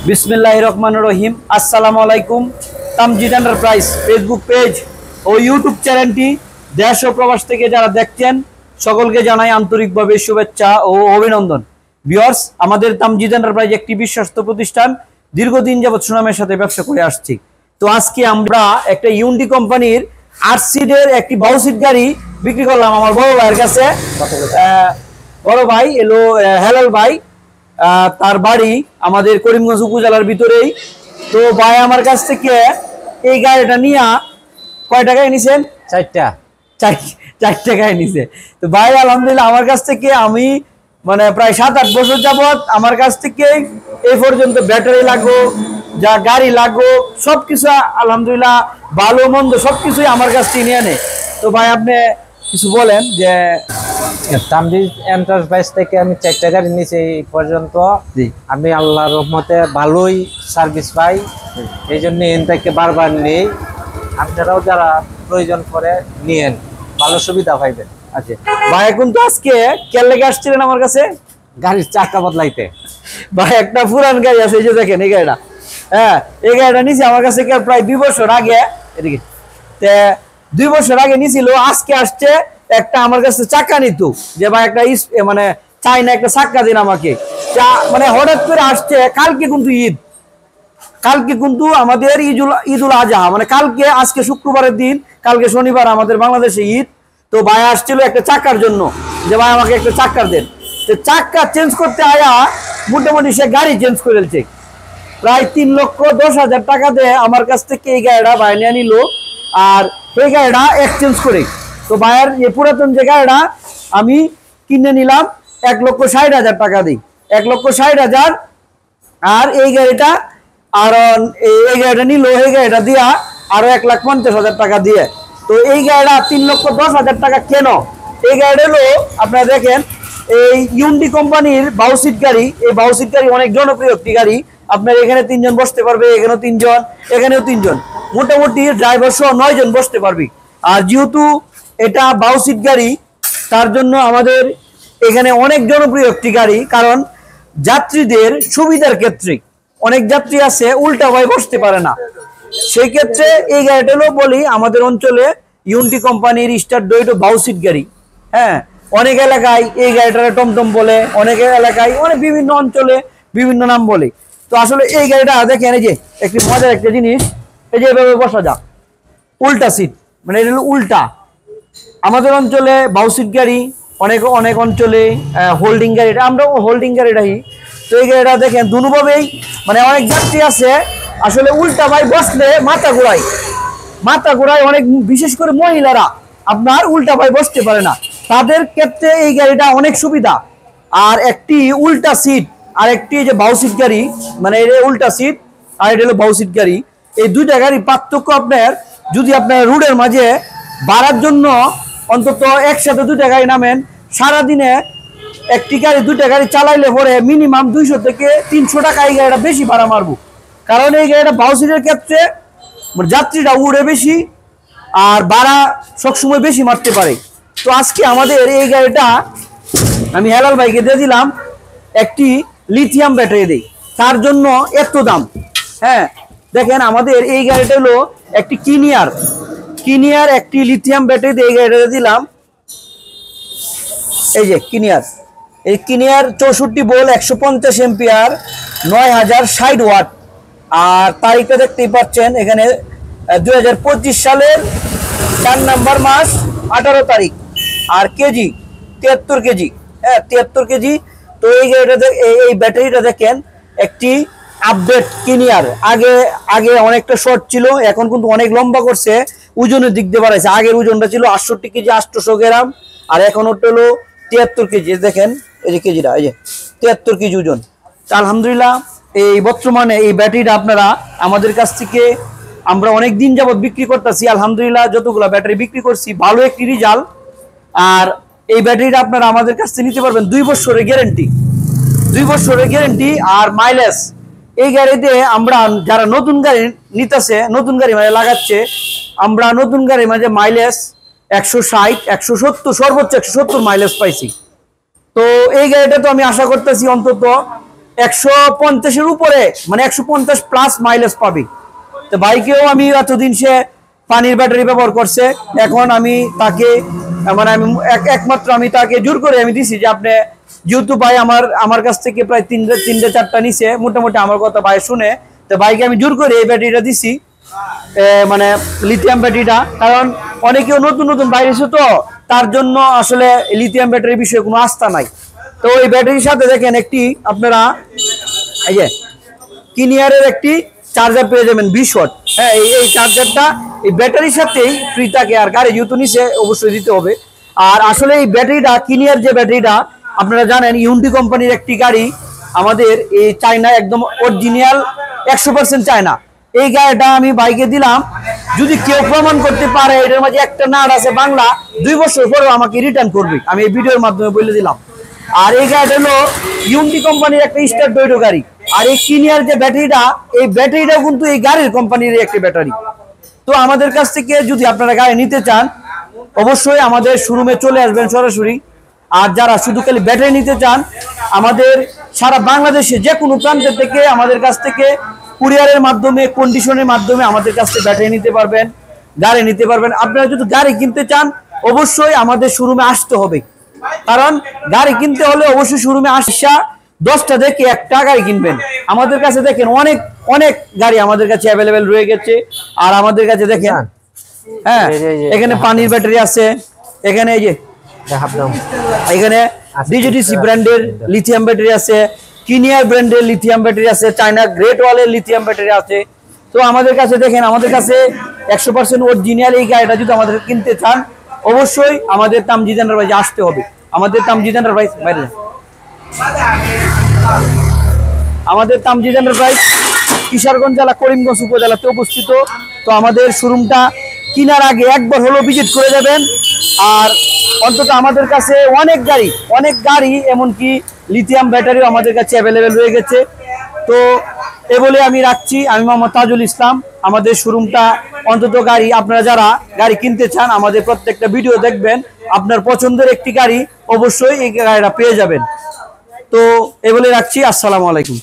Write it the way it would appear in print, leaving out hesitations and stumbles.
বিসমিল্লাহির রহমানির রহিম। আসসালামু আলাইকুম। তামজিদ এন্টারপ্রাইজ ফেসবুক পেজ ও ইউটিউব চ্যানেলটি দেশ ও প্রবাস থেকে যারা দেখছেন সকলকে জানাই আন্তরিকভাবে শুভেচ্ছা ও অভিনন্দন। ভিউয়ার্স, আমাদের তামজিদ এন্টারপ্রাইজ একটি বিশ্বস্ত প্রতিষ্ঠান, দীর্ঘদিন যাবৎ সুনামের সাথে ব্যবসা করে আসছি। তো আজকে আমরা একটা ইউন্ডি কোম্পানির 8 সিটের একটি বাউ সিট গাড়ি বিক্রি করলাম আমার বড় ভাইয়ের কাছে। বড় ভাই এলো হেলাল ভাই, তার বাড়ি আমাদের করিমগঞ্জ উপজেলার ভিতরেই। তো ভাই আমার কাছ থেকে এই গাড়িটা নিয়ে কয় টাকায় নিছেন? 4 টাকায় নিছে। তো ভাই আলহামদুলিল্লাহ আমার কাছ থেকে আমি মানে প্রায় 7-8 বছর যাবত আমার কাছ থেকে এই পর্যন্ত ব্যাটারি লাগো, যা গাড়ি লাগো, সবকিছু আলহামদুলিল্লাহ ভালো মন্দ সবকিছুই আমার কাছ থেকে নিয়ে নেয়। তো ভাই আপনি কিছু বলেন যে তামজিদ এন্টারপ্রাইজ থেকে আমি 4 টাকা নিয়েছি এই পর্যন্ত। আমি আল্লাহর রহমতে ভালোই সার্ভিস পাই, এই জন্য এন থেকে বারবার নেই। আপনারাও যারা প্রয়োজন করে নিয়েন, ভালো সুবিধা পাইবেন। আচ্ছা ভাই, এখন তো আজকে কেন লেগে আসছিলেন আমার কাছে? গাড়ির চাকা বদলাইতে। ভাই একটা পুরান গাড়ি আছে, এই যে দেখেন এই গাড়িটা। হ্যাঁ, এই গাড়িটা নিয়েছি আমার কাছে প্রায় 2 বছর আগে। এদিকে 2 বছর আগে নিয়েছিল। আজকে আসছে একটা আমার কাছে চাকা নিত, যে ভাই একটা মানে চাই না একটা চাক্কা দিন আমাকে। মানে হঠাৎ করে আসছে। কালকে কিন্তু ঈদ, কালকে কিন্তু আমাদের ঈদুল আজহা, মানে কালকে, আজকে শুক্রবারের দিন, কালকে শনিবার আমাদের বাংলাদেশে ঈদ। তো ভাই আসছিল একটা চাক্কার জন্য, যে ভাই আমাকে একটা চাক্কা দেন। তো চাক্কা চেঞ্জ করতে আয়া মোটামুটি সে গাড়ি চেঞ্জ করেছে। প্রায় 3,10,000 টাকা দিয়ে আমার কাছ থেকে এই গাড়িটা ভাই নিয়ে নিল, আর এই গাড়িটা এক্সচেঞ্জ করে। তো ভাইয়ের এই পুরাতন যে গাড়িটা আমি কিনে নিলাম 1,60,000 টাকা দিই, 1,60,000। আর এই গাড়িটা আর এই গাড়িটা নিল, এই গাড়িটা দিয়া আরো 1,50,000 টাকা দিয়ে। তো এই গাড়িটা 3,10,000 টাকা কেন? এই গাড়িটা হলো আপনারা দেখেন এই ইউন্ডি কোম্পানির বাউ সিট গাড়ি। এই বাউ সিট গাড়ি অনেক জনপ্রিয় একটি গাড়ি। আপনার এখানে 3 জন বসতে পারবে, এখানেও 3 জন, এখানেও 3 জন, মোটামুটি ড্রাইভার সহ 9 জন বসতে পারবি। আর যেহেতু এটা বাউ সিট গাড়ি, তার জন্য আমাদের এখানে অনেক জনপ্রিয় একটি গাড়ি। কারণ যাত্রীদের সুবিধার ক্ষেত্রে অনেক যাত্রী আছে উল্টা ভাবে বসতে পারে না, সেই ক্ষেত্রে এই গাড়িটা হলো বলি আমাদের অঞ্চলে ইউন্ডি কোম্পানির স্টার ডোয়েটো বাউ সিট গাড়ি। হ্যাঁ, অনেক এলাকায় এই গাড়িটারে টমটম বলে, অনেক এলাকায় অনেক বিভিন্ন অঞ্চলে বিভিন্ন নাম বলে। তো আসলে এই গাড়িটা দেখেন, এই যে একটি মজার একটা জিনিস, এই যে এভাবে বসা যাক, উল্টা সিট, মানে এটা হলো উল্টা। আমাদের অঞ্চলে বাউ সিট গাড়ি, অনেক অনেক অঞ্চলে হোল্ডিং গাড়ি, আমরাও হোল্ডিং গাড়িটাই। তো এই গাড়িটা দেখেন দুভাবেই, মানে অনেক যাত্রী আছে আসলে উল্টা ভাই বসলে মাথা ঘোরায় অনেক, বিশেষ করে মহিলারা আপনার উল্টা ভাই বসতে পারে না, তাদের ক্ষেত্রে এই গাড়িটা অনেক সুবিধা। আর একটি উল্টা সিট আর একটি যে বাউ সিট গাড়ি, মানে এটা উল্টা সিট আর এটা হলো বাউ সিট গাড়ি। এই দুইটা গাড়ি পার্থক্য আপনার, যদি আপনার রোডের মাঝে বাড়ার জন্য অন্তত একসাথে 2টা গাড়ি নামেন, সারাদিনে একটি গাড়ি 2টা গাড়ি চালাইলে পরে মিনিমাম 200 থেকে 300 টাকা এই গাড়িটা বেশি ভাড়া মারবো। কারণ এই গাড়িটা বাউ সিটের ক্ষেত্রে যাত্রীরা উড়ে বেশি আর ভাড়া সবসময় বেশি মারতে পারে। তো আজকে আমাদের এই গাড়িটা আমি হেলাল ভাইকে দিয়ে দিলাম একটি লিথিয়াম ব্যাটারি দেই, তার জন্য এত দাম। হ্যাঁ দেখেন, আমাদের এই গাড়িটা হলো একটি কিনিয়ার একটি লিথিয়াম ব্যাটারি দিয়ে এই গাড়িটা দিলাম। এই যে এই কিনিয়ার 64 ভোল্ট 150 এম্পিয়ার 9,060 ওয়াট। আর তারিখটা দেখতেই পাচ্ছেন এখানে 2025 সালের 4 নম্বর মাস 18 তারিখ। আর কেজি 73 কেজি। হ্যাঁ 73 কেজি। তো এই গাড়িটা এই ব্যাটারিটা দেখেন একটি আপডেট কিনিয়ার। আগে অনেকটা শর্ট ছিল, এখন কিন্তু অনেক লম্বা করছে, ওজনের দিক দিয়ে বাড়াইছে। আগের ওজনটা ছিল 68 কেজি 800 গ্রাম, আর এখন ওটা হলো 73 কেজি। দেখেন এই যে কেজিটা, এই যে 73 কেজি ওজন। আলহামদুলিল্লাহ এই বর্তমানে এই ব্যাটারিটা আপনারা আমাদের কাছ থেকে আমরা অনেক দিন যাবত বিক্রি করতেছি। আলহামদুলিল্লাহ যতগুলো ব্যাটারি বিক্রি করছি ভালো একটি রেজাল্ট। আর এই ব্যাটারিটা আপনারা আমাদের কাছ থেকে নিতে পারবেন 2 বছরের গ্যারেন্টি, 2 বছরের গ্যারেন্টি আর মাইলেজ। এই গাড়িতে আমরা যারা নতুন গাড়ি নিতেছে, নতুন গাড়ি মানে লাগাচ্ছে, আমরা নতুন গাড়ি মানে মাইলেজ 160 170 সর্বোচ্চ 170 মাইলেজ পাইছি। তো এই গাড়িটা তো আমি আশা করতেছি অন্তত 150-এর উপরে, মানে 150+ মাইলেজ পাবে। তো বাইকেও আমি এতদিন সে পানির ব্যাটারি ব্যবহার করছে, এখন আমি তাকে মানে আমি একমাত্র আমি তাকে জোর করে আমি দিছি যে আপনি যেহেতু ভাই আমার কাছ থেকে প্রায় 3-4টা নিছে, মোটামুটি আমার কথা ভাই শুনে, তো বাইকে আমি জোর করে এই ব্যাটারিটা দিছি, মানে লিথিয়াম ব্যাটারিটা। কারণ অনেকেও নতুন নতুন বাইরেছে, তো তার জন্য আসলে লিথিয়াম ব্যাটারির বিষয়ে কোনো আস্থা নাই। তো এই ব্যাটারির সাথে দেখেন একটি আপনারা এই যে কিনিয়ারের একটি চার্জার পেয়ে যাবেন 20 ওয়াট। হ্যাঁ, এই চার্জারটা এই ব্যাটারির সাথেই ফ্রি থাকে, আর গাড়ি যেহেতু নিচে অবশ্যই দিতে হবে। আর আসলে এই ব্যাটারিটা কিনিয়ার যে ব্যাটারিটা আপনারা জানেন, ইউন্ডি কোম্পানির একটি গাড়ি, আমাদের এই চায়না একদম অরিজিনাল 100% চায়না। এই গাড়িটা আমি বাইকে দিলাম, যদি কেউ প্রমাণ করতে পারে এটার মাঝে একটা নাট আছে বাংলা, 2 বছর পরেও আমাকে রিটার্ন করবে, আমি এই ভিডিওর মাধ্যমে বলে দিলাম। আর এই গাড়িটা হলো ইউন্ডি কোম্পানির একটা স্টার ডয়টো গাড়ি। আর এই কিনিয়ার যে ব্যাটারিটা, এই ব্যাটারিটা কিন্তু এই গাড়ির কোম্পানির একটি ব্যাটারি। তো আমাদের কাছ থেকে যদি আপনারা গাড়ি নিতে চান, অবশ্যই আমাদের শোরুমে চলে আসবেন সরাসরি। আর যারা শুধু খালি ব্যাটারি নিতে চান, আমাদের সারা বাংলাদেশে যে কোনো প্রান্তের থেকে আমাদের কাছ থেকে কুরিয়ারের মাধ্যমে, কন্ডিশনের মাধ্যমে আমাদের কাছ থেকে ব্যাটারি নিতে পারবেন, গাড়ি নিতে পারবেন। আপনারা যদি গাড়ি কিনতে চান, অবশ্যই আমাদের শোরুমে আসতে হবে। কারণ গাড়ি কিনতে হলে অবশ্যই শোরুমে আসা 10টা দেখে একটা গাড়ি কিনবেন। আমাদের কাছে দেখেন অনেক অনেক গাড়ি আমাদের কাছে অ্যাভেলেবেল রয়ে গেছে। আর আমাদের কাছে দেখেন, হ্যাঁ, এখানে পানির ব্যাটারি আছে, এখানে এই যে এখানে ডিজিটিসি ব্র্যান্ডের লিথিয়াম ব্যাটারি আছে, কিনিয়ার ব্র্যান্ডের লিথিয়াম ব্যাটারি আছে, চায়না গ্রেট ওয়ালের লিথিয়াম ব্যাটারি আছে। তো আমাদের কাছে দেখেন, আমাদের কাছে 100% অরিজিনাল এই গাড়িটা যদি আমাদের কিনতে চান, অবশ্যই আমাদের তামজিদ এন্টারপ্রাইজে আসতে হবে। আমাদের তামজিদ এন্টারপ্রাইজ বাইরে, আমাদের তামজিদ এন্টারপ্রাইজ কিশোরগঞ্জ জেলা করিমগঞ্জ উপজেলাতে অবস্থিত। তো আমাদের শোরুমটা কেনার আগে একবার হলো ভিজিট করে যাবেন। আর অন্তত আমাদের কাছে অনেক গাড়ি এমনকি লিথিয়াম ব্যাটারিও আমাদের কাছে অ্যাভেলেবেল রয়ে গেছে। তো এ বলে আমি রাখছি, আমি মোহাম্মদ তাজুল ইসলাম। আমাদের শোরুমটা অন্তত গাড়ি, আপনারা যারা গাড়ি কিনতে চান, আমাদের প্রত্যেকটা ভিডিও দেখবেন, আপনার পছন্দের একটি গাড়ি অবশ্যই এই গাড়িটা পেয়ে যাবেন। তো এ বলে রাখছি, আসসালামু আলাইকুম।